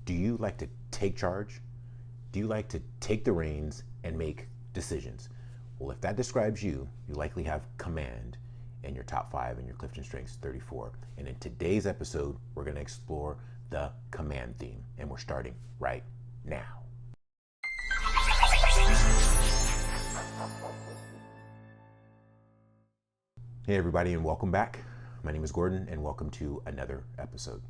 Do you like to take charge? Do you like to take the reins and make decisions? Well, if that describes you, you likely have command in your top 5 in your Clifton Strengths 34. And in today's episode, we're going to explore the command theme, and we're starting right now. Hey everybody, and welcome back. My name is Gordon, and welcome to another episode.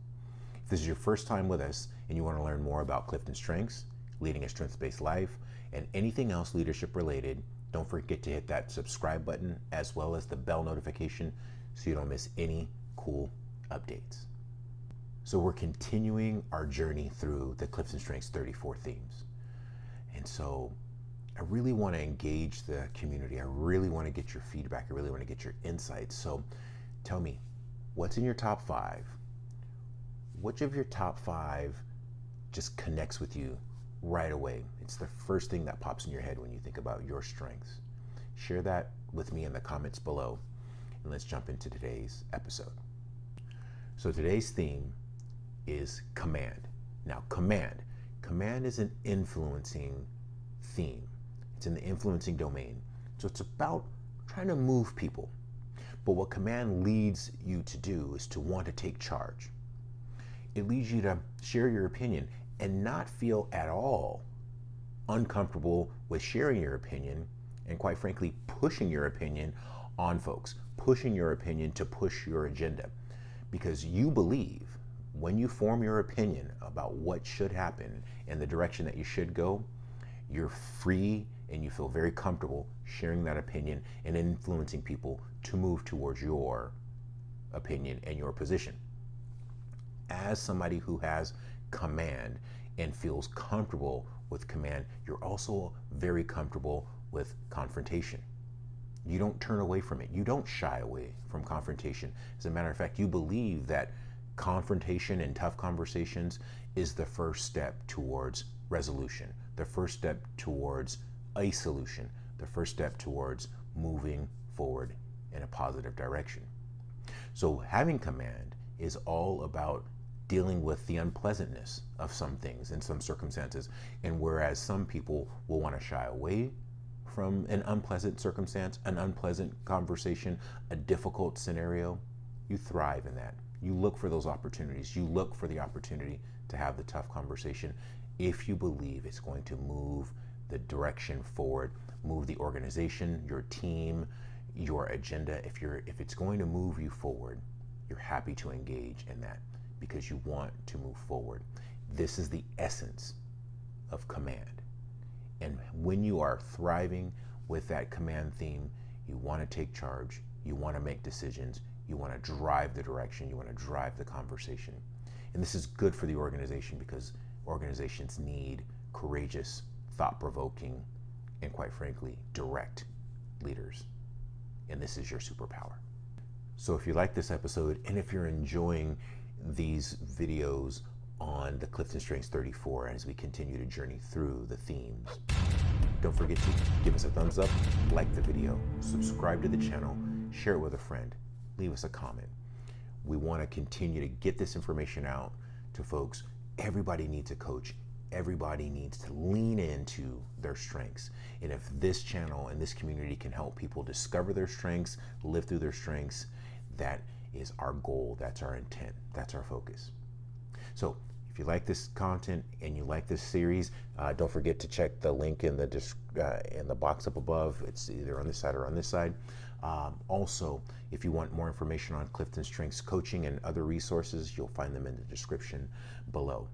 If this is your first time with us and you want to learn more about Clifton Strengths, leading a strengths-based life, and anything else leadership related, don't forget to hit that subscribe button as well as the bell notification so you don't miss any cool updates. So we're continuing our journey through the Clifton Strengths 34 themes. And so I really want to engage the community. I really want to get your feedback. I really want to get your insights. So tell me, what's in your top 5? Which of your top 5 just connects with you right away? It's the first thing that pops in your head when you think about your strengths. Share that with me in the comments below, and let's jump into today's episode. So today's theme is command. Now, command is an influencing theme. It's in the influencing domain. So it's about trying to move people. But what command leads you to do is to want to take charge. It leads you to share your opinion and not feel at all uncomfortable with sharing your opinion and, quite frankly, pushing your opinion on folks, pushing your opinion to push your agenda. Because you believe when you form your opinion about what should happen and the direction that you should go, you're free and you feel very comfortable sharing that opinion and influencing people to move towards your opinion and your position. As somebody who has command and feels comfortable with command, you're also very comfortable with confrontation. You don't turn away from it. You don't shy away from confrontation. As a matter of fact, you believe that confrontation and tough conversations is the first step towards resolution, the first step towards a solution, the first step towards moving forward in a positive direction. So having command is all about dealing with the unpleasantness of some things in some circumstances. And whereas some people will want to shy away from an unpleasant circumstance, an unpleasant conversation, a difficult scenario, you thrive in that. You look for those opportunities. You look for the opportunity to have the tough conversation if you believe it's going to move the direction forward, move the organization, your team, your agenda. If it's going to move you forward, you're happy to engage in that because you want to move forward. This is the essence of command. And when you are thriving with that command theme, you want to take charge, you want to make decisions, you want to drive the direction, you want to drive the conversation. And this is good for the organization because organizations need courageous, thought-provoking, and quite frankly, direct leaders. And this is your superpower. So if you like this episode and if you're enjoying these videos on the Clifton Strengths 34 as we continue to journey through the themes, don't forget to give us a thumbs up, like the video, subscribe to the channel, share it with a friend, leave us a comment. We want to continue to get this information out to folks. Everybody needs a coach. Everybody needs to lean into their strengths. And if this channel and this community can help people discover their strengths, live through their strengths, that is our goal. That's our intent. That's our focus. So if you like this content and you like this series, don't forget to check the link in the box up above. It's either on this side or on this side. Also, if you want more information on Clifton Strengths coaching and other resources, you'll find them in the description below.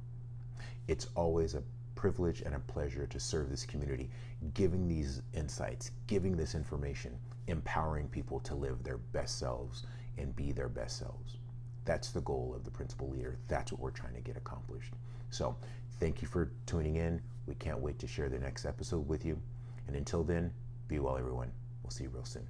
It's always a privilege and a pleasure to serve this community, giving these insights, giving this information, empowering people to live their best selves and be their best selves. That's the goal of the principal leader. That's what we're trying to get accomplished. So thank you for tuning in. We can't wait to share the next episode with you. And until then, be well, everyone. We'll see you real soon.